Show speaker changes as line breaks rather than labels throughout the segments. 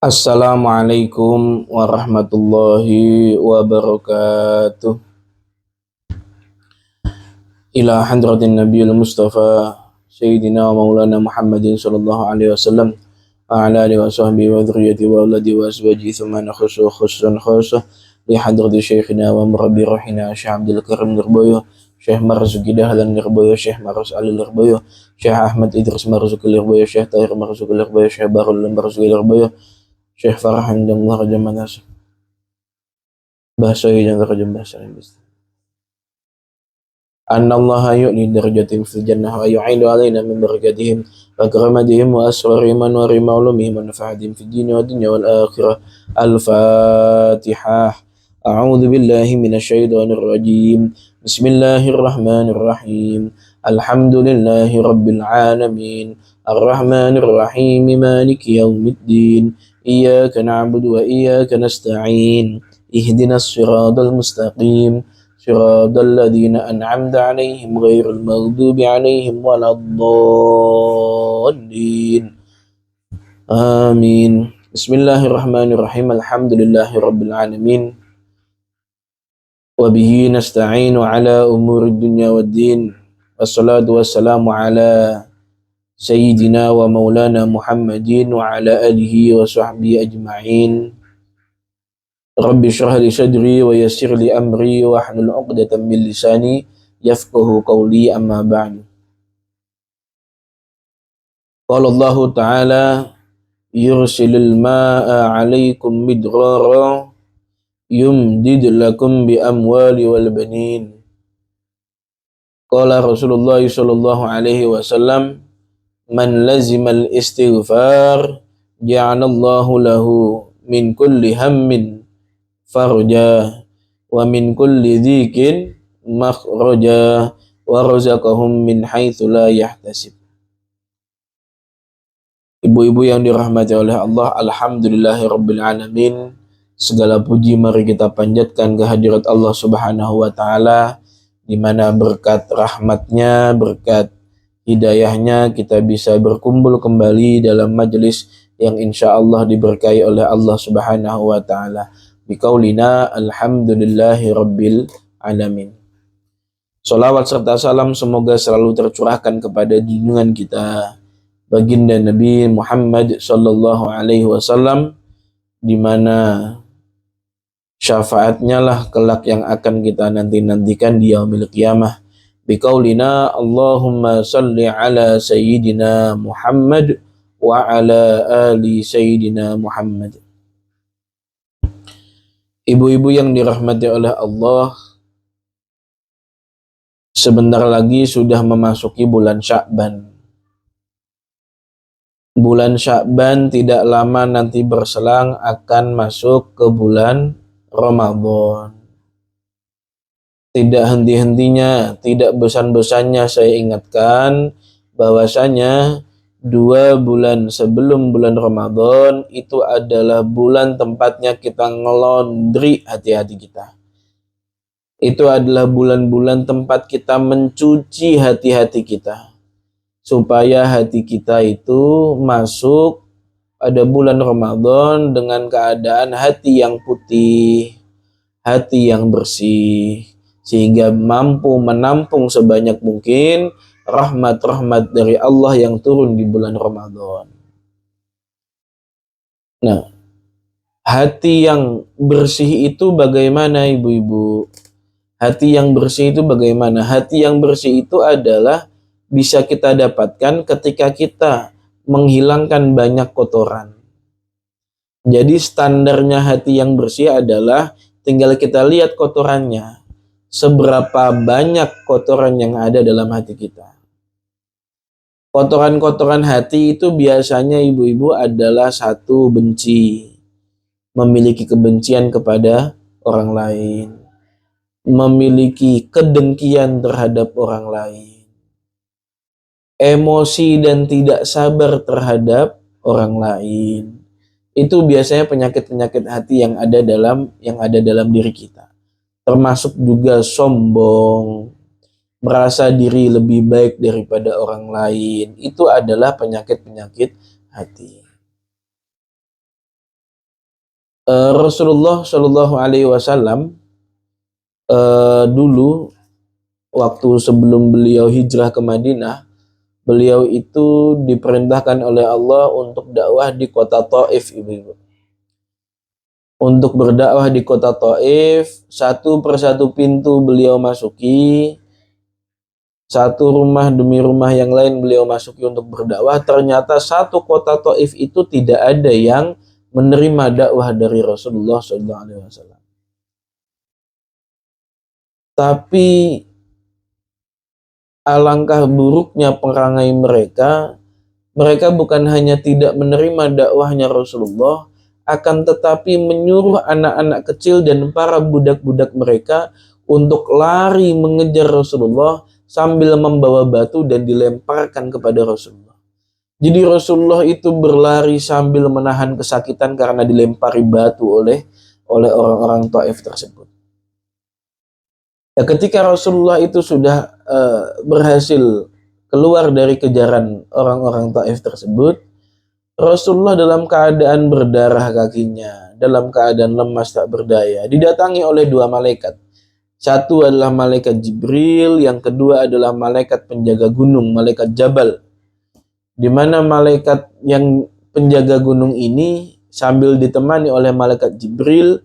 Assalamualaikum warahmatullahi wabarakatuh. Ila hadratin nabiyil mustafa Sayyidina wa maulana Muhammadin sallallahu alaihi wasallam wa ala alihi wa sahbihi wa dhurriyyati wa auladi wa azwaji thumma nakhusu khususan khasa li hadrati syekhina wa murabbi rahina Syekh Abdul Karim Nirboyo, Syekh Marzuki Dahlan Nirboyo, Syekh Marus Ali Nirboyo, Syekh Ahmad Idris Marzuki Nirboyo, Syekh Tahir Marzuki Nirboyo, Syekh Barul Marzuki Nirboyo, Syekh Farhan dan Allah Raja Manas bahasa yang terjemah bahasa Inggris. Anna Allah yu'li darajatim fil jannah wa yu'idu alaina min barakatihim wa karamatihim wa asrarihim wa nuri ma'lumihim wa nafahatihim fid dini wa dunya wal akhirah. Al-Fatihah. A'udzu billahi minasyaitonir rajim. Bismillahirrahmanirrahim. Alhamdulillahi rabbil alamin. Arrahmanir rahim. Maliki yaumiddin. Iyyaka na'budu wa iyyaka nasta'in. Ihdinas siratal mustaqim. صراط الذين أنعمت عليهم غير المغضوب عليهم ولا الضالين آمين. بسم الله الرحمن الرحيم. الحمد لله رب العالمين وبه نستعين على أمور الدنيا والدين والصلاة والسلام على سيدنا ومولانا محمد وعلى آله وصحبه أجمعين. Rabbi shrah li sadri wa yassir li amri wa hlul 'uqdatam min lisani yafqahu qawli, amma ba'du. Qala Allah Ta'ala yursilul ma'a 'alaikum midrara yumdid lakum bi amwali wal banin. Qala Rasulullah sallallahu alaihi wasallam man lazimal istighfar ja'alallahu lahu min kulli hammin farja wa min kulli dhikin makhraja wa razaqahum min haitsu la yahtasib. Ibu-ibu yang dirahmati oleh Allah, alhamdulillahirabbil alamin. Segala puji mari kita panjatkan kehadirat Allah Subhanahu wa taala, di mana berkat rahmatnya, berkat hidayahnya kita bisa berkumpul kembali dalam majelis yang insyaallah diberkahi oleh Allah Subhanahu wa taala. Biqaulina alhamdulillahi rabbil alamin. Salawat serta salam semoga selalu tercurahkan kepada junjungan kita baginda Nabi Muhammad sallallahu alaihi wasallam, di mana syafaatnya lah kelak yang akan kita nantikan di yaumil qiyamah. Biqaulina Allahumma salli ala sayyidina Muhammad wa ala ali sayyidina Muhammad. Ibu-ibu yang dirahmati oleh Allah, sebentar lagi sudah memasuki bulan Sya'ban. Bulan Sya'ban tidak lama nanti berselang akan masuk ke bulan Ramadan. Tidak henti-hentinya, tidak bosan-bosannya saya ingatkan bahwasanya 2 bulan sebelum bulan Ramadan itu adalah bulan tempatnya kita ngelondri hati-hati kita. Itu adalah bulan-bulan tempat kita mencuci hati-hati kita, supaya hati kita itu masuk pada bulan Ramadan dengan keadaan hati yang putih, hati yang bersih, sehingga mampu menampung sebanyak mungkin rahmat-rahmat dari Allah yang turun di bulan Ramadan. Nah, hati yang bersih itu bagaimana, ibu-ibu? Hati yang bersih itu bagaimana? Hati yang bersih itu adalah bisa kita dapatkan ketika kita menghilangkan banyak kotoran. Jadi standarnya hati yang bersih adalah tinggal kita lihat kotorannya. Seberapa banyak kotoran yang ada dalam hati kita. Kotoran-kotoran hati itu biasanya, ibu-ibu, adalah 1, benci, memiliki kebencian kepada orang lain, memiliki kedengkian terhadap orang lain, emosi dan tidak sabar terhadap orang lain. Itu biasanya penyakit-penyakit hati yang ada dalam diri kita. Termasuk juga sombong, merasa diri lebih baik daripada orang lain. Itu adalah penyakit-penyakit hati. Rasulullah Shallallahu Alaihi Wasallam dulu waktu sebelum beliau hijrah ke Madinah, beliau itu diperintahkan oleh Allah untuk dakwah di kota Taif, ibu-ibu. Untuk berdakwah di kota Taif, satu persatu pintu beliau masuki, satu rumah demi rumah yang lain beliau masuki untuk berdakwah. Ternyata satu kota Taif itu tidak ada yang menerima dakwah dari Rasulullah SAW. Tapi alangkah buruknya perangai mereka. Mereka bukan hanya tidak menerima dakwahnya Rasulullah, akan tetapi menyuruh anak-anak kecil dan para budak-budak mereka untuk lari mengejar Rasulullah sambil membawa batu dan dilemparkan kepada Rasulullah. Jadi Rasulullah itu berlari sambil menahan kesakitan karena dilempari batu oleh orang-orang Taif tersebut. Ya, ketika Rasulullah itu sudah berhasil keluar dari kejaran orang-orang Taif tersebut, Rasulullah dalam keadaan berdarah kakinya, dalam keadaan lemas tak berdaya, didatangi oleh dua malaikat. Satu adalah malaikat Jibril, yang kedua adalah malaikat penjaga gunung, malaikat Jabal. Di mana malaikat yang penjaga gunung ini sambil ditemani oleh malaikat Jibril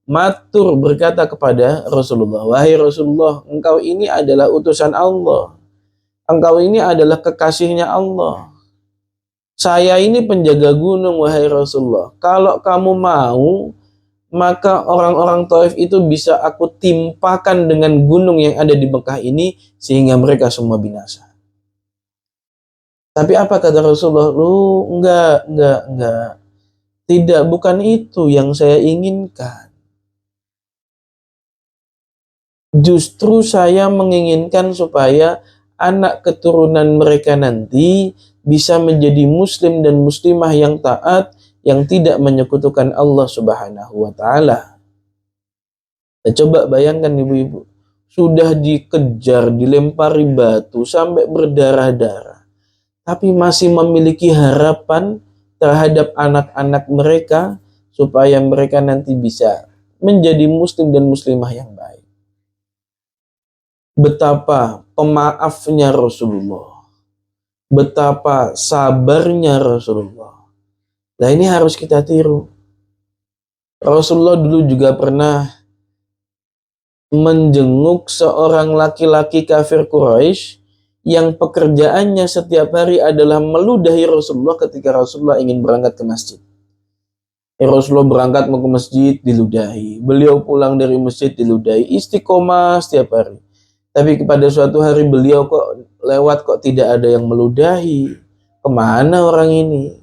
matur berkata kepada Rasulullah, "Wahai Rasulullah, engkau ini adalah utusan Allah. Engkau ini adalah kekasihnya Allah. Saya ini penjaga gunung, wahai Rasulullah. Kalau kamu mau, maka orang-orang Taif itu bisa aku timpakan dengan gunung yang ada di Mekah ini sehingga mereka semua binasa." Tapi apa kata Rasulullah? Enggak. Tidak, bukan itu yang saya inginkan. Justru saya menginginkan supaya anak keturunan mereka nanti bisa menjadi muslim dan muslimah yang taat, yang tidak menyekutukan Allah Subhanahu wa taala. Coba bayangkan ibu-ibu, sudah dikejar, dilempari batu sampai berdarah-darah, tapi masih memiliki harapan terhadap anak-anak mereka supaya mereka nanti bisa menjadi muslim dan muslimah yang baik. Betapa pemaafnya Rasulullah, betapa sabarnya Rasulullah. Nah, ini harus kita tiru. Rasulullah dulu juga pernah menjenguk seorang laki-laki kafir Quraisy yang pekerjaannya setiap hari adalah meludahi Rasulullah ketika Rasulullah ingin berangkat ke masjid. Rasulullah berangkat mau ke masjid, diludahi. Beliau pulang dari masjid, diludahi. Istiqomah setiap hari. Tapi pada suatu hari beliau kok tidak ada yang meludahi. Kemana orang ini?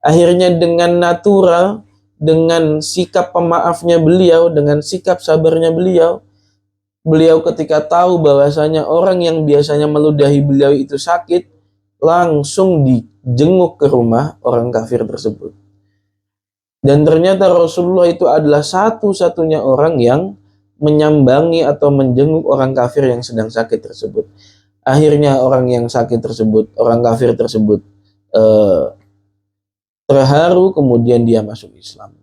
Akhirnya dengan natural, dengan sikap pemaafnya beliau, dengan sikap sabarnya beliau ketika tahu bahwasanya orang yang biasanya meludahi beliau itu sakit, langsung dijenguk ke rumah orang kafir tersebut. Dan ternyata Rasulullah itu adalah satu-satunya orang yang menyambangi atau menjenguk orang kafir yang sedang sakit tersebut. Akhirnya orang yang sakit tersebut, orang kafir tersebut terharu, kemudian dia masuk Islam.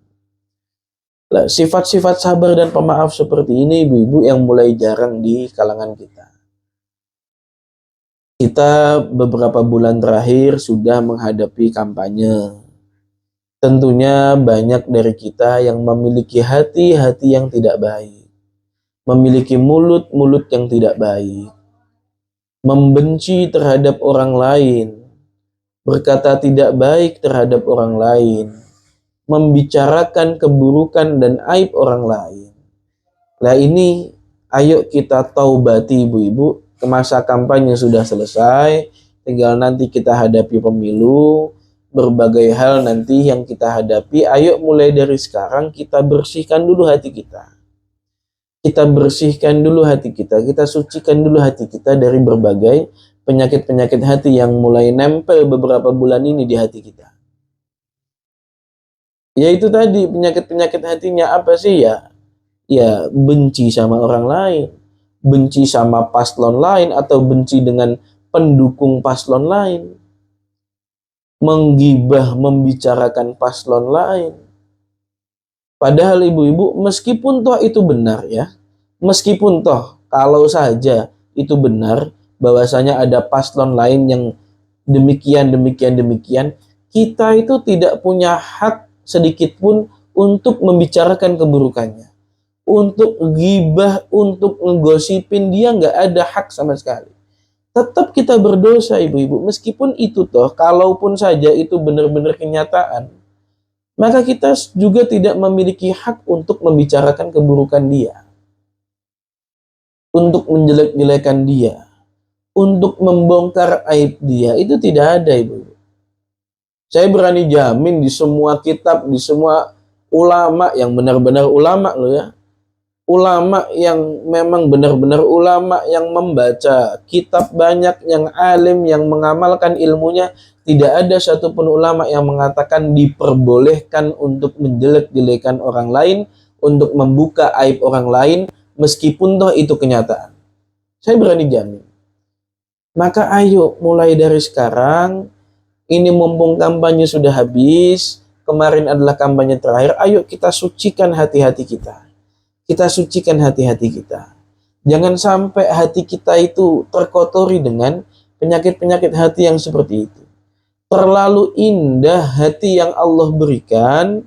Nah, sifat-sifat sabar dan pemaaf seperti ini ibu-ibu yang mulai jarang di kalangan kita. Kita beberapa bulan terakhir sudah menghadapi kampanye. Tentunya banyak dari kita yang memiliki hati-hati yang tidak baik. Memiliki mulut-mulut yang tidak baik, membenci terhadap orang lain, berkata tidak baik terhadap orang lain, membicarakan keburukan dan aib orang lain. Nah ini, ayo kita taubati ibu-ibu, masa kampanye sudah selesai, tinggal nanti kita hadapi pemilu, berbagai hal nanti yang kita hadapi, ayo mulai dari sekarang kita bersihkan dulu hati kita. Kita bersihkan dulu hati kita sucikan dulu hati kita dari berbagai penyakit-penyakit hati yang mulai nempel beberapa bulan ini di hati kita. Yaitu tadi, penyakit-penyakit hatinya apa sih ya? Ya, benci sama orang lain, benci sama paslon lain, atau benci dengan pendukung paslon lain, menggibah, membicarakan paslon lain, Padahal ibu-ibu, meskipun toh itu benar ya, meskipun toh kalau saja itu benar, bahwasanya ada paslon lain yang demikian, kita itu tidak punya hak sedikit pun untuk membicarakan keburukannya, untuk gibah, untuk ngegosipin dia, nggak ada hak sama sekali. Tetap kita berdosa ibu-ibu, meskipun itu toh, kalaupun saja itu benar-benar kenyataan, maka kita juga tidak memiliki hak untuk membicarakan keburukan dia, untuk menjelek-jelekan dia, untuk membongkar aib dia, itu tidak ada ibu. Saya berani jamin di semua kitab, di semua ulama yang benar-benar ulama loh ya, ulama yang memang benar-benar ulama yang membaca kitab banyak, yang alim, yang mengamalkan ilmunya, tidak ada satupun ulama yang mengatakan diperbolehkan untuk menjelek-jelekan orang lain, untuk membuka aib orang lain, meskipun toh itu kenyataan. Saya berani jamin. Maka ayo mulai dari sekarang, ini mumpung kampanye sudah habis, kemarin adalah kampanye terakhir, ayo kita sucikan hati-hati kita. Kita sucikan hati-hati kita. Jangan sampai hati kita itu terkotori dengan penyakit-penyakit hati yang seperti itu. Terlalu indah hati yang Allah berikan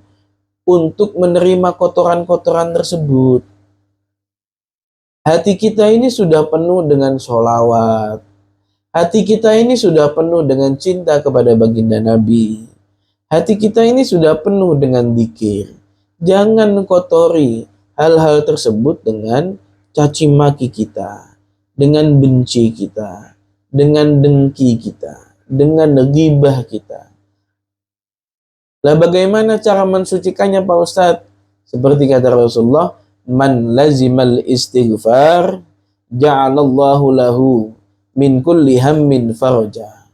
untuk menerima kotoran-kotoran tersebut. Hati kita ini sudah penuh dengan sholawat. Hati kita ini sudah penuh dengan cinta kepada baginda Nabi. Hati kita ini sudah penuh dengan dzikir. Jangan kotori hal-hal tersebut dengan caci maki kita, dengan benci kita, dengan dengki kita, dengan ghibah kita. Nah, bagaimana cara mensucikannya Pak Ustadz? Seperti kata Rasulullah, man lazimal istighfar ja'alallahu lahu min kulli hammin faraja.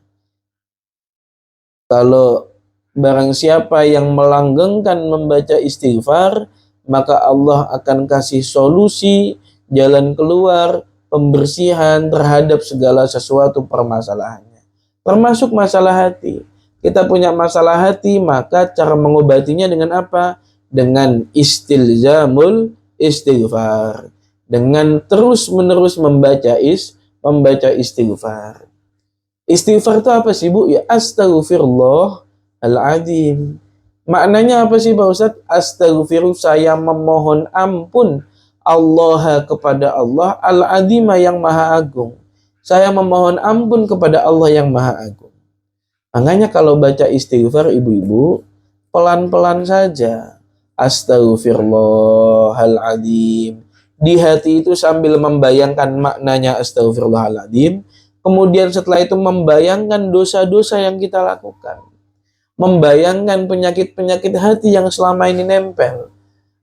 Kalau barang siapa yang melanggengkan membaca istighfar, maka Allah akan kasih solusi, jalan keluar, pembersihan terhadap segala sesuatu permasalahannya. Termasuk masalah hati. Kita punya masalah hati, maka cara mengobatinya dengan apa? Dengan istilzamul istighfar. Dengan terus-menerus membaca istighfar. Istighfar itu apa sih Bu? Ya astaghfirullahaladzim. Maknanya apa sih Pak Ustadz? Astaghfiru, saya memohon ampun Allah kepada Allah al-azima yang maha agung. Saya memohon ampun kepada Allah yang maha agung. Makanya kalau baca istighfar ibu-ibu, pelan-pelan saja. Astaghfirullahaladzim. Di hati itu sambil membayangkan maknanya astaghfirullahaladzim. Kemudian setelah itu membayangkan dosa-dosa yang kita lakukan. Membayangkan penyakit-penyakit hati yang selama ini nempel.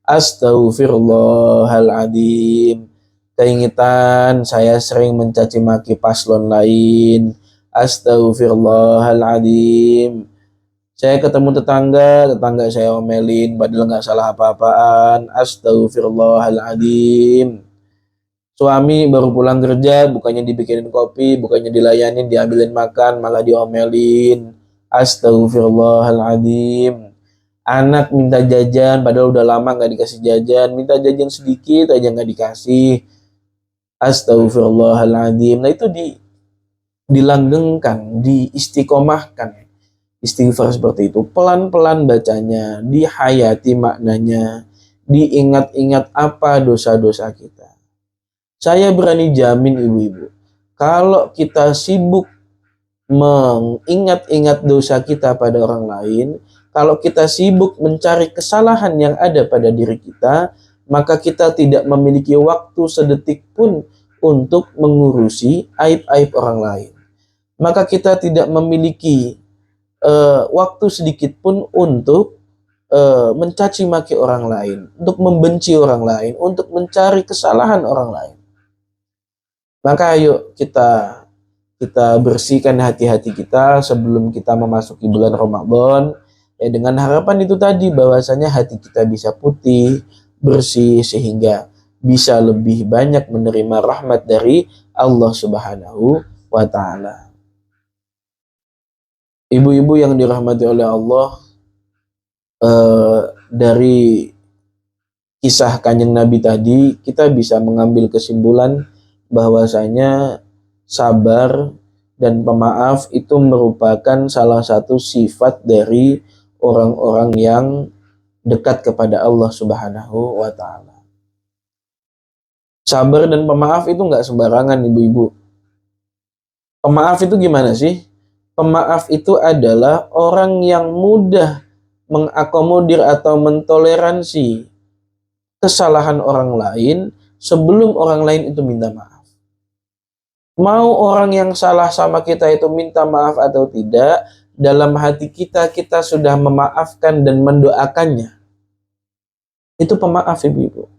Astaghfirullahaladzim. Keingitan saya sering mencaci maki paslon lain. Astaghfirullahaladzim. Saya ketemu tetangga saya omelin, padahal nggak salah apa-apaan. Astaghfirullahaladzim. Suami baru pulang kerja, bukannya dibikinin kopi, bukannya dilayanin, diambilin makan, malah diomelin. Astaghfirullahaladzim. Anak minta jajan, padahal udah lama nggak dikasih jajan, minta jajan sedikit aja nggak dikasih. Astaghfirullahaladzim. Nah itu dilanggengkan, diistiqomahkan. Istighfar seperti itu, pelan-pelan bacanya, dihayati maknanya, diingat-ingat apa dosa-dosa kita. Saya berani jamin ibu-ibu, kalau kita sibuk mengingat-ingat dosa kita pada orang lain, kalau kita sibuk mencari kesalahan yang ada pada diri kita, maka kita tidak memiliki waktu sedetik pun untuk mengurusi aib-aib orang lain. Maka kita tidak memiliki waktu sedikit pun untuk mencaci maki orang lain, untuk membenci orang lain, untuk mencari kesalahan orang lain. Maka ayo kita bersihkan hati-hati kita sebelum kita memasuki bulan Ramadan, ya, dengan harapan itu tadi, bahwasanya hati kita bisa putih, bersih, sehingga bisa lebih banyak menerima rahmat dari Allah Subhanahu wa Ta'ala. Ibu-ibu yang dirahmati oleh Allah, dari kisah Kanjeng Nabi tadi, kita bisa mengambil kesimpulan bahwasanya sabar dan pemaaf itu merupakan salah satu sifat dari orang-orang yang dekat kepada Allah Subhanahu wa Ta'ala. Sabar dan pemaaf itu nggak sembarangan, ibu-ibu. Pemaaf itu gimana sih? Pemaaf itu adalah orang yang mudah mengakomodir atau mentoleransi kesalahan orang lain sebelum orang lain itu minta maaf. Mau orang yang salah sama kita itu minta maaf atau tidak, dalam hati kita, kita sudah memaafkan dan mendoakannya. Itu pemaaf, ibu-ibu.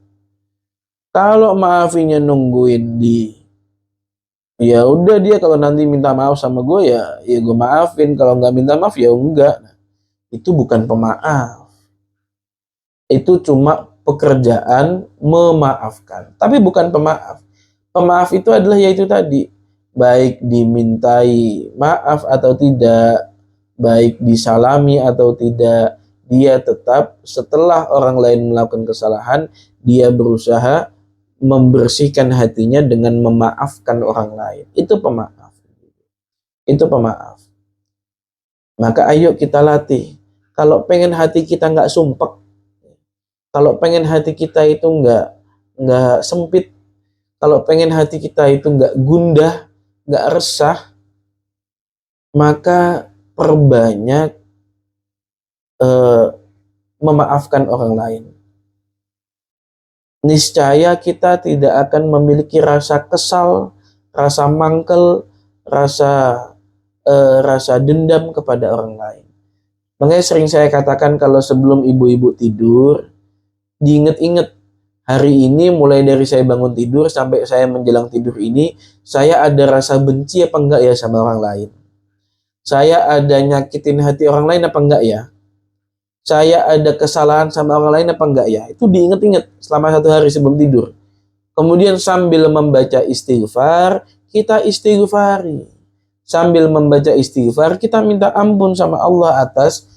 Kalau maafinya nungguin ya udah, dia kalau nanti minta maaf sama gue ya gue maafin, kalau nggak minta maaf ya enggak. Nah, itu bukan pemaaf. Itu cuma pekerjaan memaafkan, tapi bukan pemaaf. Pemaaf itu adalah yaitu tadi, baik dimintai maaf atau tidak, baik disalami atau tidak, dia tetap setelah orang lain melakukan kesalahan, dia berusaha membersihkan hatinya dengan memaafkan orang lain. Itu pemaaf. Itu pemaaf. Maka ayo kita latih. Kalau pengen hati kita nggak sumpek, kalau pengen hati kita itu nggak sempit, kalau pengen hati kita itu nggak gundah, nggak resah, maka perbanyak memaafkan orang lain. Niscaya kita tidak akan memiliki rasa kesal, rasa mangkel, rasa dendam kepada orang lain. Makanya sering saya katakan kalau sebelum ibu-ibu tidur, diinget-inget, hari ini mulai dari saya bangun tidur sampai saya menjelang tidur ini, saya ada rasa benci apa enggak ya sama orang lain? Saya ada nyakitin hati orang lain apa enggak ya? Saya ada kesalahan sama orang lain apa enggak ya? Itu diinget-inget selama 1 hari sebelum tidur. Kemudian sambil membaca istighfar, kita istighfari. Sambil membaca istighfar, kita minta ampun sama Allah atas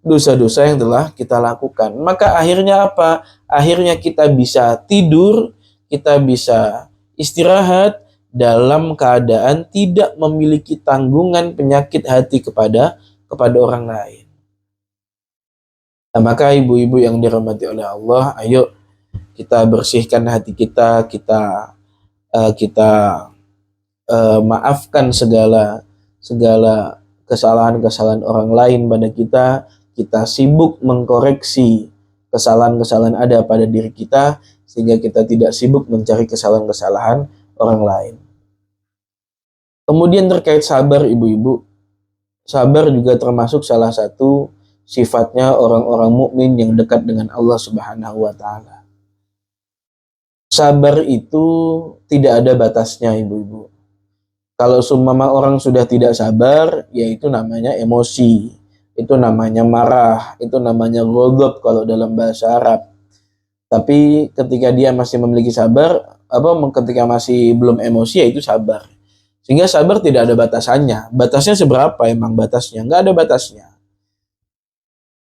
dosa-dosa yang telah kita lakukan. Maka akhirnya apa? Akhirnya kita bisa tidur, kita bisa istirahat dalam keadaan tidak memiliki tanggungan penyakit hati kepada orang lain. Nah, maka ibu-ibu yang dirahmati oleh Allah, ayo kita bersihkan hati kita, kita maafkan segala kesalahan-kesalahan orang lain pada kita. Kita sibuk mengkoreksi kesalahan-kesalahan ada pada diri kita, sehingga kita tidak sibuk mencari kesalahan-kesalahan orang lain. Kemudian terkait sabar, ibu-ibu, sabar juga termasuk salah satu sifatnya orang-orang mukmin yang dekat dengan Allah Subhanahu wa Ta'ala. Sabar itu tidak ada batasnya, ibu-ibu. Kalau seumpama orang sudah tidak sabar, yaitu namanya emosi, itu namanya marah, itu namanya ghadab kalau dalam bahasa Arab. Tapi ketika dia masih memiliki sabar, ketika masih belum emosi, ya itu sabar. Sehingga sabar tidak ada batasannya. Batasnya seberapa emang batasnya? Nggak ada batasnya.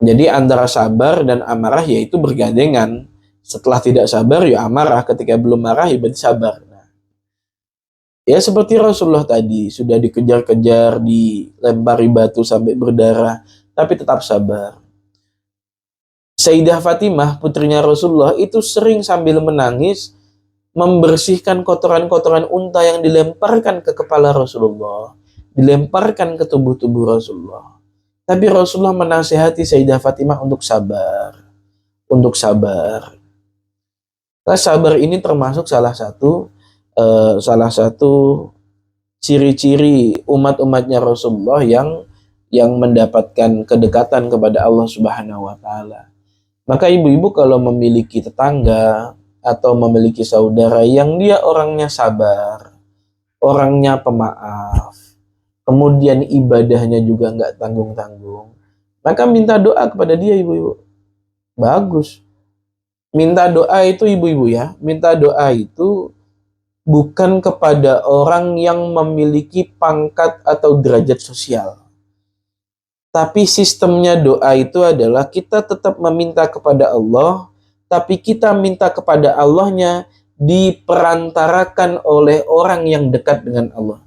Jadi antara sabar dan amarah yaitu bergandengan. Setelah tidak sabar ya amarah, ketika belum marah ya berarti sabar. Nah, ya seperti Rasulullah tadi, sudah dikejar-kejar, dilempari batu sampai berdarah, tapi tetap sabar. Sayyidah Fatimah, putrinya Rasulullah, itu sering sambil menangis membersihkan kotoran-kotoran unta yang dilemparkan ke kepala Rasulullah, dilemparkan ke tubuh-tubuh Rasulullah. Tapi Rasulullah menasihati Sayyidah Fatimah untuk sabar. Untuk sabar. Nah, sabar ini termasuk salah satu ciri-ciri umat-umatnya Rasulullah yang mendapatkan kedekatan kepada Allah Subhanahu wa Ta'ala. Maka ibu-ibu kalau memiliki tetangga atau memiliki saudara yang dia orangnya sabar, orangnya pemaaf, kemudian ibadahnya juga nggak tanggung-tanggung, maka minta doa kepada dia, ibu-ibu. Bagus. Minta doa itu, ibu-ibu ya, minta doa itu bukan kepada orang yang memiliki pangkat atau derajat sosial. Tapi sistemnya doa itu adalah kita tetap meminta kepada Allah tapi kita minta kepada Allahnya diperantarakan oleh orang yang dekat dengan Allah.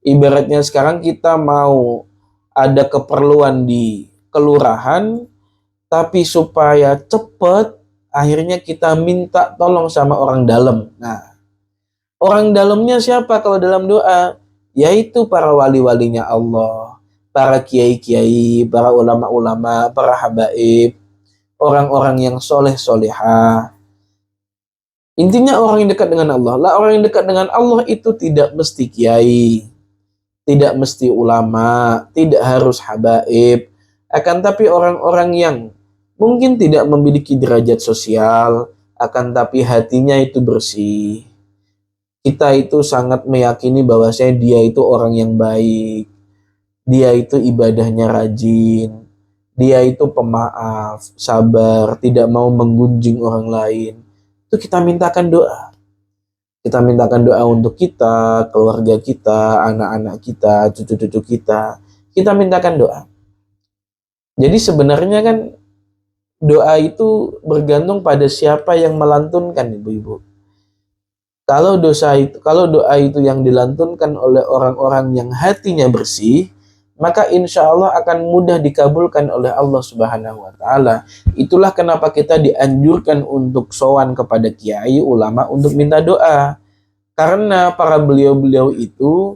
Ibaratnya sekarang kita mau ada keperluan di kelurahan, tapi supaya cepat, akhirnya kita minta tolong sama orang dalam. Nah, orang dalamnya siapa kalau dalam doa? Yaitu para wali-walinya Allah, para kiai-kiai, para ulama-ulama, para habaib, orang-orang yang soleh-solehah. Intinya orang yang dekat dengan Allah. Lah, orang yang dekat dengan Allah itu tidak mesti kiai, tidak mesti ulama, tidak harus habaib. Akan tapi orang-orang yang mungkin tidak memiliki derajat sosial, akan tapi hatinya itu bersih. Kita itu sangat meyakini bahwasanya dia itu orang yang baik, dia itu ibadahnya rajin, dia itu pemaaf, sabar, tidak mau menggunjing orang lain. Itu kita mintakan doa. Kita mintakan doa untuk kita, keluarga kita, anak-anak kita, cucu-cucu kita. Kita mintakan doa. Jadi sebenarnya kan doa itu bergantung pada siapa yang melantunkan, ibu-ibu. Kalau doa itu yang dilantunkan oleh orang-orang yang hatinya bersih, maka insya Allah akan mudah dikabulkan oleh Allah Subhanahu wa Ta'ala. Itulah kenapa kita dianjurkan untuk sowan kepada kiai, ulama untuk minta doa. Karena para beliau-beliau itu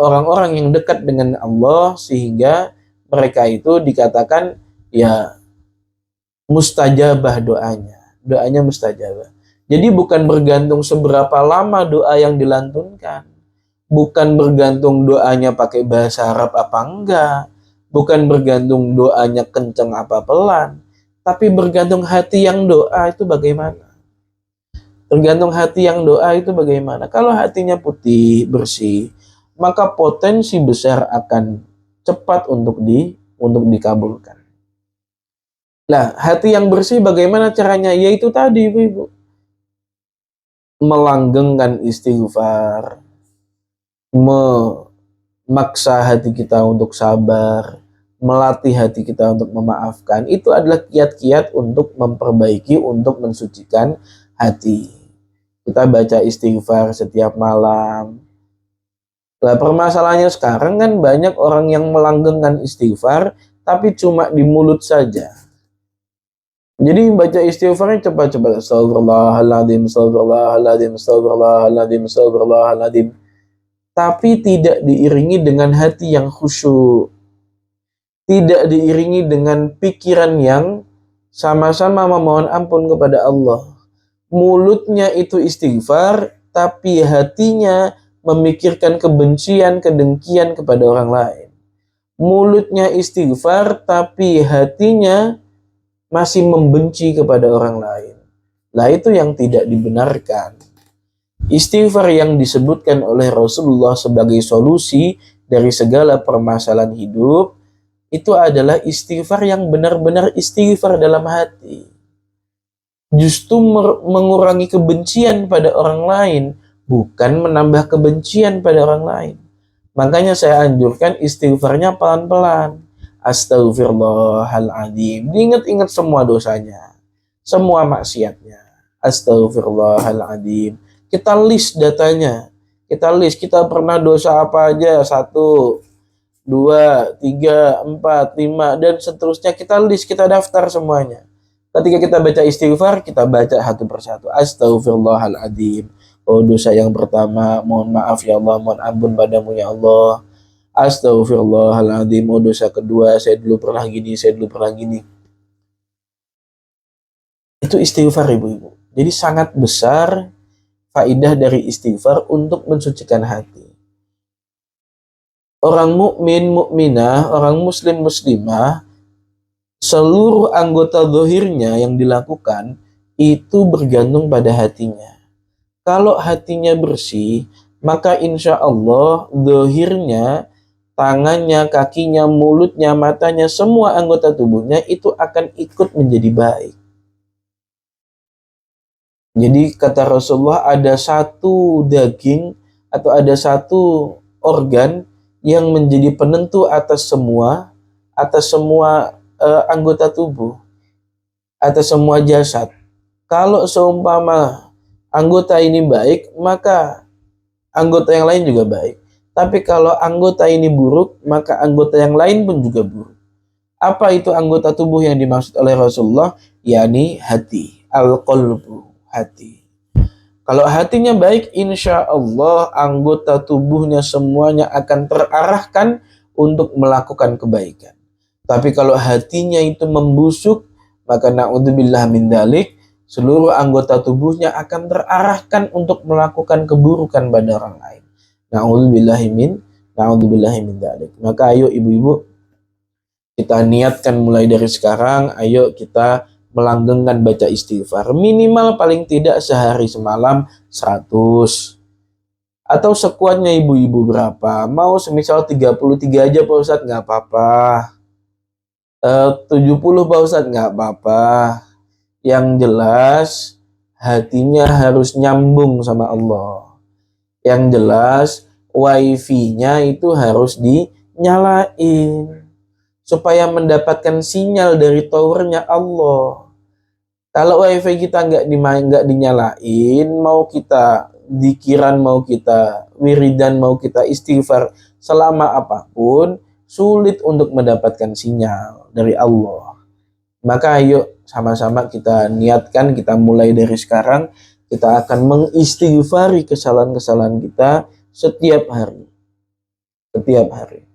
orang-orang yang dekat dengan Allah, sehingga mereka itu dikatakan ya mustajabah doanya mustajabah. Jadi bukan bergantung seberapa lama doa yang dilantunkan, bukan bergantung doanya pakai bahasa Arab apa enggak, bukan bergantung doanya kenceng apa pelan, tapi bergantung hati yang doa itu bagaimana. Tergantung hati yang doa itu bagaimana. Kalau hatinya putih, bersih, maka potensi besar akan cepat untuk dikabulkan. Nah, hati yang bersih bagaimana caranya? Yaitu tadi, ibu-ibu, melanggengkan istighfar, memaksa hati kita untuk sabar, melatih hati kita untuk memaafkan. Itu adalah kiat-kiat untuk memperbaiki, untuk mensucikan hati. Kita baca istighfar setiap malam. Nah, permasalahannya sekarang kan banyak orang yang melanggengkan istighfar, tapi cuma di mulut saja. Jadi baca istighfarnya cepat-cepat. Astagfirullahaladzim, astagfirullahaladzim, astagfirullahaladzim, astagfirullahaladzim. Tapi tidak diiringi dengan hati yang khusyuk. Tidak diiringi dengan pikiran yang sama-sama memohon ampun kepada Allah. Mulutnya itu istighfar, tapi hatinya memikirkan kebencian, kedengkian kepada orang lain. Mulutnya istighfar, tapi hatinya masih membenci kepada orang lain. Nah, itu yang tidak dibenarkan. Istighfar yang disebutkan oleh Rasulullah sebagai solusi dari segala permasalahan hidup, itu adalah istighfar yang benar-benar istighfar dalam hati. Justru mengurangi kebencian pada orang lain, bukan menambah kebencian pada orang lain. Makanya saya anjurkan istighfarnya pelan-pelan. Astagfirullahaladzim. Diingat-ingat semua dosanya, semua maksiatnya. Astagfirullahaladzim. Kita list datanya. Kita pernah dosa apa aja. 1, 2, 3, 4, 5, dan seterusnya. Kita list, kita daftar semuanya. Ketika kita baca istighfar, kita baca satu persatu. Astagfirullahaladzim. Oh, dosa yang pertama, mohon maaf ya Allah, mohon ampun padamu ya Allah. Astagfirullahaladzim. Oh, dosa kedua, saya dulu pernah gini. Itu istighfar, ibu-ibu. Jadi sangat besar faidah dari istighfar untuk mensucikan hati. Orang mukmin, mukminah, orang muslim, muslimah, seluruh anggota zahirnya yang dilakukan itu bergantung pada hatinya. Kalau hatinya bersih, maka insya Allah zahirnya, tangannya, kakinya, mulutnya, matanya, semua anggota tubuhnya itu akan ikut menjadi baik. Jadi kata Rasulullah, ada satu daging atau ada satu organ yang menjadi penentu atas semua anggota tubuh, atas semua jasad. Kalau seumpama anggota ini baik, maka anggota yang lain juga baik. Tapi kalau anggota ini buruk, maka anggota yang lain pun juga buruk. Apa itu anggota tubuh yang dimaksud oleh Rasulullah? Yani hati, al-qalbu, hati. Kalau hatinya baik, insya Allah anggota tubuhnya semuanya akan terarahkan untuk melakukan kebaikan. Tapi kalau hatinya itu membusuk, maka na'udzubillah min dzalik, seluruh anggota tubuhnya akan terarahkan untuk melakukan keburukan pada orang lain. Na'udzubillahi min dzalik. Maka ayo ibu-ibu, kita niatkan mulai dari sekarang, ayo kita melanggengkan baca istighfar. Minimal paling tidak sehari semalam 100. Atau sekuatnya ibu-ibu berapa? Mau semisal 33 aja Pak Ustadz, nggak apa-apa. 70 Pak Ustadz, nggak apa-apa. Yang jelas hatinya harus nyambung sama Allah. Yang jelas wifi-nya itu harus dinyalain supaya mendapatkan sinyal dari towernya Allah. Kalau wifi kita nggak dinyalain, mau kita dzikiran, mau kita wiridan, mau kita istighfar selama apapun, sulit untuk mendapatkan sinyal dari Allah. Maka ayo sama-sama kita niatkan, kita mulai dari sekarang, kita akan mengistighfari kesalahan-kesalahan kita setiap hari. Setiap hari.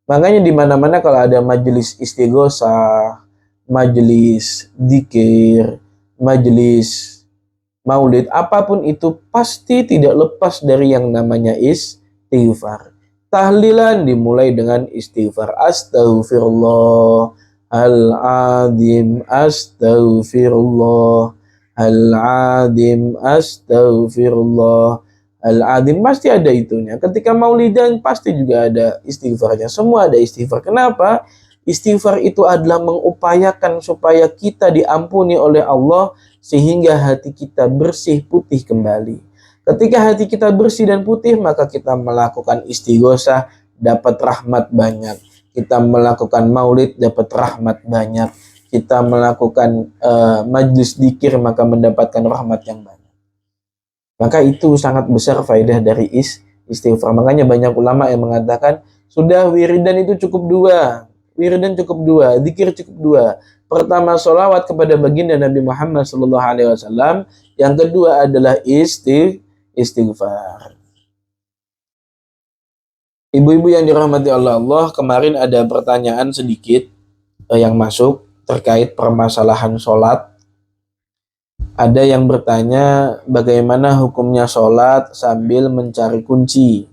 Makanya di mana-mana kalau ada majelis istighosah, majelis dzikir, majelis maulid, apapun itu pasti tidak lepas dari yang namanya istighfar. Tahlilan dimulai dengan istighfar. Astaghfirullah al-azim, astaghfirullah al-azim, astaghfirullah al-azim, pasti ada itunya. Ketika maulidan pasti juga ada istighfarnya. Semua ada istighfar. Kenapa? Istighfar itu adalah mengupayakan supaya kita diampuni oleh Allah sehingga hati kita bersih putih kembali. Ketika hati kita bersih dan putih, maka kita melakukan istighosah, dapat rahmat banyak. Kita melakukan maulid, dapat rahmat banyak. Kita melakukan majlis dzikir, maka mendapatkan rahmat yang banyak. Maka itu sangat besar faedah dari istighfar. Makanya banyak ulama yang mengatakan, sudah wiridan itu cukup 2. Wiridan cukup 2, dzikir cukup 2. Pertama, sholawat kepada baginda Nabi Muhammad SAW. Yang kedua adalah istighfar. Ibu-ibu yang dirahmati Allah, kemarin ada pertanyaan sedikit yang masuk terkait permasalahan sholat. Ada yang bertanya bagaimana hukumnya sholat sambil mencari kunci.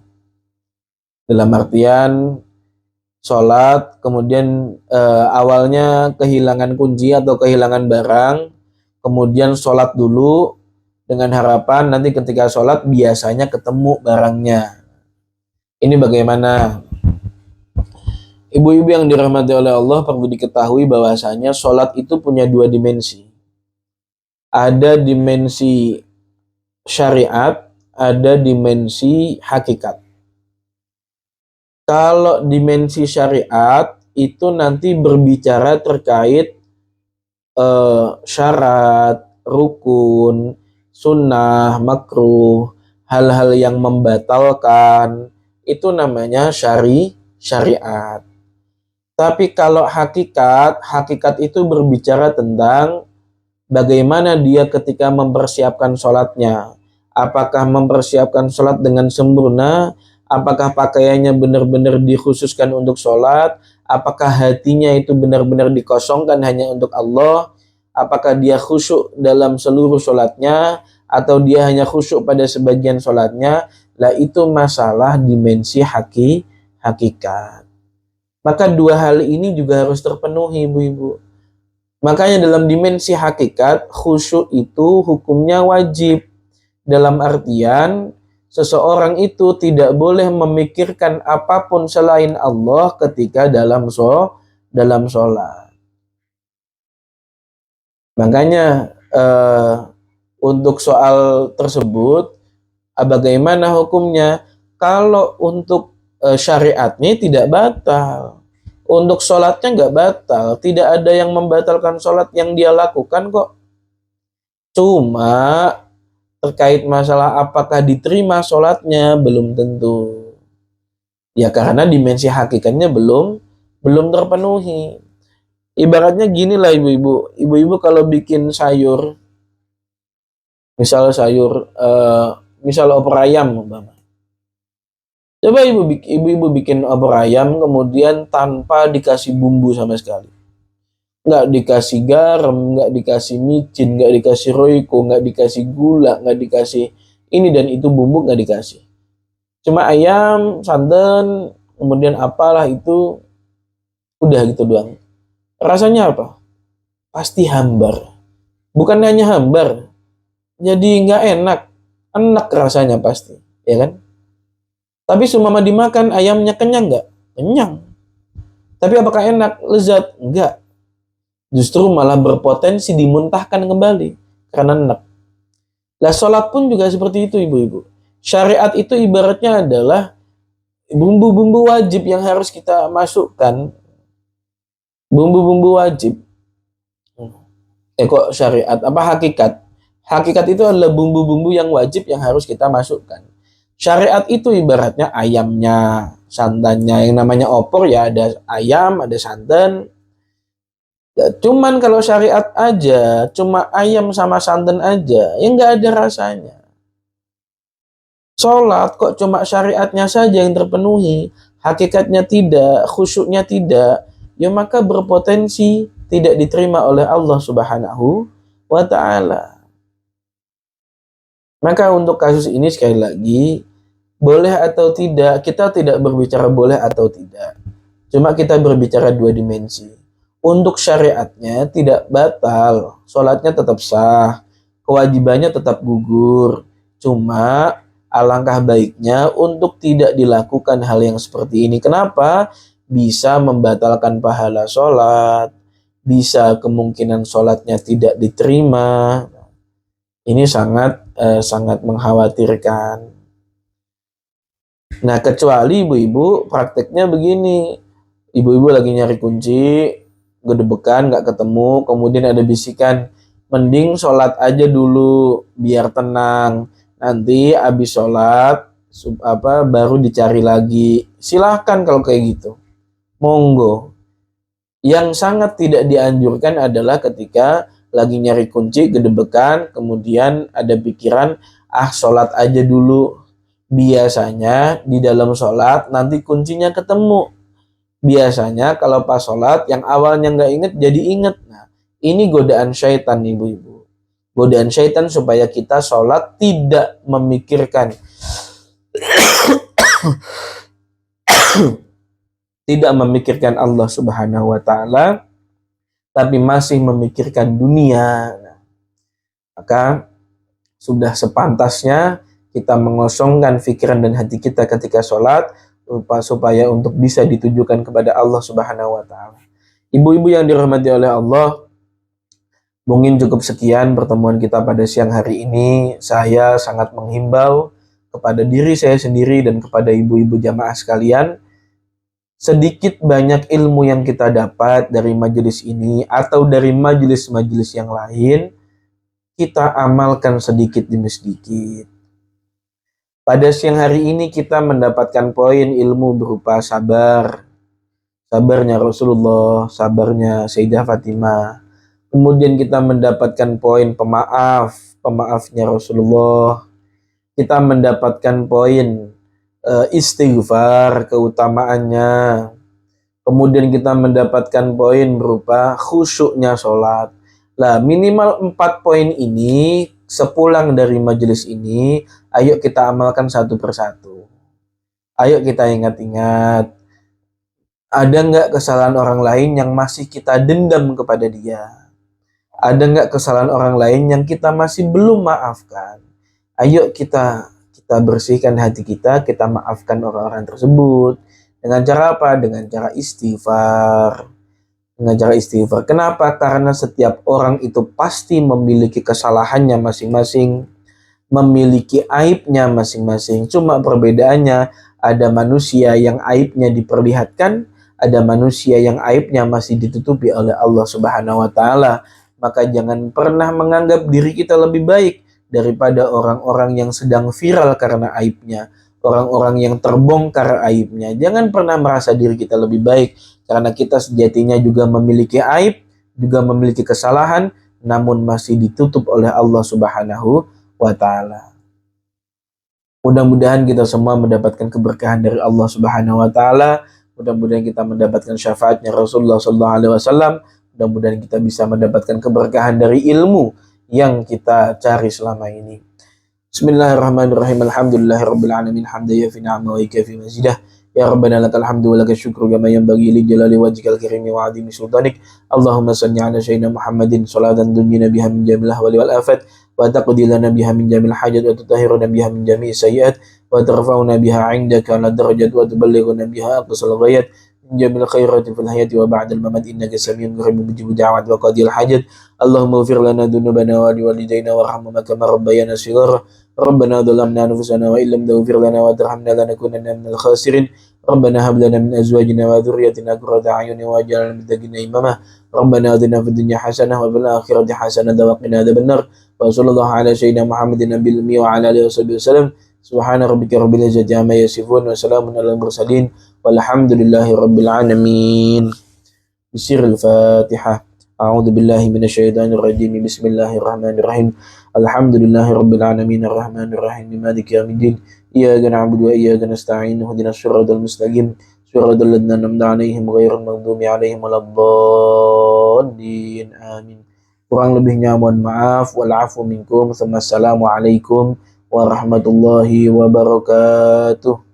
Dalam artian sholat kemudian awalnya kehilangan kunci atau kehilangan barang, kemudian sholat dulu dengan harapan nanti ketika sholat biasanya ketemu barangnya. Ini bagaimana? Ibu-ibu yang dirahmati oleh Allah, perlu diketahui bahwasanya sholat itu punya 2 dimensi. Ada dimensi syariat, ada dimensi hakikat. Kalau dimensi syariat itu nanti berbicara terkait syarat, rukun, sunnah, makruh, hal-hal yang membatalkan, itu namanya syariat. Tapi kalau hakikat itu berbicara tentang bagaimana dia ketika mempersiapkan sholatnya. Apakah mempersiapkan sholat dengan sempurna? Apakah pakaiannya benar-benar dikhususkan untuk sholat? Apakah hatinya itu benar-benar dikosongkan hanya untuk Allah? Apakah dia khusyuk dalam seluruh sholatnya? Atau dia hanya khusyuk pada sebagian sholatnya? Lah itu masalah dimensi hakikat. Maka 2 hal ini juga harus terpenuhi ibu-ibu. Makanya dalam dimensi hakikat, khusyuk itu hukumnya wajib. Dalam artian, seseorang itu tidak boleh memikirkan apapun selain Allah ketika dalam sholat. Makanya untuk soal tersebut, bagaimana hukumnya? Kalau untuk syariatnya tidak batal. Untuk sholatnya nggak batal, tidak ada yang membatalkan sholat yang dia lakukan kok. Cuma terkait masalah apakah diterima sholatnya belum tentu. Ya karena dimensi hakikatnya belum terpenuhi. Ibaratnya gini lah ibu-ibu. Ibu-ibu kalau bikin sayur, misal sayur, misal opor ayam, umpama. Coba ibu-ibu bikin opor ayam kemudian tanpa dikasih bumbu sama sekali. Nggak dikasih garam, nggak dikasih micin, nggak dikasih royco, nggak dikasih gula, nggak dikasih ini dan itu bumbu nggak dikasih. Cuma ayam, santan, kemudian apalah itu, udah gitu doang. Rasanya apa? Pasti hambar. Bukan hanya hambar, jadi nggak enak. Enak rasanya pasti, ya kan? Tapi seumpama dimakan, ayamnya kenyang nggak? Kenyang. Tapi apakah enak? Lezat? Enggak. Justru malah berpotensi dimuntahkan kembali karena enak. Lah sholat pun juga seperti itu ibu-ibu. Syariat itu ibaratnya adalah bumbu-bumbu wajib yang harus kita masukkan. Bumbu-bumbu wajib. Kok syariat? Apa hakikat? Hakikat itu adalah bumbu-bumbu yang wajib yang harus kita masukkan. Syariat itu ibaratnya ayamnya, santannya. Yang namanya opor ya ada ayam, ada santan. Ya, cuman kalau syariat aja, cuma ayam sama santan aja, ya nggak ada rasanya. Sholat kok cuma syariatnya saja yang terpenuhi, hakikatnya tidak, khusyuknya tidak, ya maka berpotensi tidak diterima oleh Allah Subhanahu wa Ta'ala. Maka untuk kasus ini sekali lagi, boleh atau tidak, kita tidak berbicara boleh atau tidak. Cuma kita berbicara dua dimensi. Untuk syariatnya tidak batal, sholatnya tetap sah, kewajibannya tetap gugur. Cuma alangkah baiknya untuk tidak dilakukan hal yang seperti ini. Kenapa? Bisa membatalkan pahala sholat, bisa kemungkinan sholatnya tidak diterima. Ini sangat mengkhawatirkan. Nah, kecuali ibu-ibu prakteknya begini. Ibu-ibu lagi nyari kunci, gedebekan nggak ketemu, kemudian ada bisikan, mending sholat aja dulu biar tenang. Nanti habis sholat baru dicari lagi. Silahkan kalau kayak gitu. Monggo. Yang sangat tidak dianjurkan adalah ketika lagi nyari kunci, gedebekan, kemudian ada pikiran, sholat aja dulu. Biasanya di dalam sholat nanti kuncinya ketemu. Biasanya kalau pas sholat yang awalnya nggak inget jadi inget. Nah, ini godaan syaitan ibu-ibu. Godaan syaitan supaya kita sholat tidak memikirkan tidak memikirkan Allah Subhanahu wa Ta'ala, tapi masih memikirkan dunia. Nah, maka sudah sepantasnya kita mengosongkan pikiran dan hati kita ketika sholat supaya untuk bisa ditujukan kepada Allah Subhanahu wa Ta'ala. Ibu-ibu yang dirahmati oleh Allah, mungkin cukup sekian pertemuan kita pada siang hari ini. Saya sangat menghimbau kepada diri saya sendiri dan kepada ibu-ibu jamaah sekalian, sedikit banyak ilmu yang kita dapat dari majelis ini atau dari majelis-majelis yang lain, kita amalkan sedikit demi sedikit. Pada siang hari ini kita mendapatkan poin ilmu berupa sabar. Sabarnya Rasulullah, sabarnya Sayyidah Fatimah. Kemudian kita mendapatkan poin pemaafnya Rasulullah. Kita mendapatkan poin istighfar, keutamaannya. Kemudian kita mendapatkan poin berupa khusyuknya sholat. Lah, minimal 4 poin ini sepulang dari majelis ini, ayo kita amalkan satu persatu. Ayo kita ingat-ingat, ada nggak kesalahan orang lain yang masih kita dendam kepada dia? Ada nggak kesalahan orang lain yang kita masih belum maafkan? Ayo kita bersihkan hati kita maafkan orang-orang tersebut. Dengan cara apa? Dengan cara istighfar. Kenapa? Karena setiap orang itu pasti memiliki kesalahannya masing-masing, memiliki aibnya masing-masing. Cuma perbedaannya, ada manusia yang aibnya diperlihatkan, ada manusia yang aibnya masih ditutupi oleh Allah Subhanahu wa Ta'ala. maka jangan pernah menganggap diri kita lebih baik daripada orang-orang yang sedang viral karena aibnya, orang-orang yang terbongkar aibnya. Jangan pernah merasa diri kita lebih baik, karena kita sejatinya juga memiliki aib, juga memiliki kesalahan, namun masih ditutup oleh Allah Subhanahu wa Ta'ala. Mudah-mudahan kita semua mendapatkan keberkahan dari Allah Subhanahu wa Ta'ala. Mudah-mudahan kita mendapatkan syafaatnya Rasulullah sallallahu alaihi wasallam. Mudah-mudahan kita bisa mendapatkan keberkahan dari ilmu yang kita cari selama ini. Bismillahirrahmanirrahim. Alhamdulillahirabbil alamin. Hamdan yafi ni'amahu wa yafi mazidah. Ya Rabbana lakal hamdu wa lakal syukru kama yanbaghi li jalali wajhikal karimi wa 'azimi sultanik. Allahumma shalli 'ala sayyidina Muhammadin salatan tunjina biha min jamil ahwali wal afat wa taqdi lana biha min jamil hajat wa tutahhiruna biha min jami'i sayyi'at wa tarfa'una biha 'indaka ala darajat wa tuballighuna biha aqsal ghayat min jamil khairati fil hayati wa ba'dal mamat innaka samiyyun qaribun mujibud da'wat wa qadil hajat. Allahumma ighfir lana dhunubana wa liwalidayna warhamhuma kama rabbayana shighara. ربنا ظلمنا أنفسنا وإن لم تغفر لنا وترحمنا لنكونن من الخاسرين ربنا هب لنا من أزواجنا وذريتنا قرة أعين واجعلنا للمتقين إماما ربنا آتنا في الدنيا حسنة وفي الآخرة حسنة وقنا عذاب النار وصلى الله على سيدنا محمد النبي الأمي وعلى آله وصحبه وسلم سبحان ربك رب العزة عما يصفون وسلام على المرسلين والحمد لله رب العالمين. بسر الفاتحة. أعوذ بالله من الشيطان الرجيم. بسم الله الرحمن الرحيم. الحمد لله رب العالمين الرحمن الرحيم مالك يوم الدين إياك نعبد وإياك نستعين اهدنا الصراط المستقيم صراط الذين أنعمت عليهم غير المغضوب عليهم ولا الضالين آمين. Kurang lebihnya mohon maaf. Wal afu minkum. Assalamualaikum warahmatullahi wabarakatuh.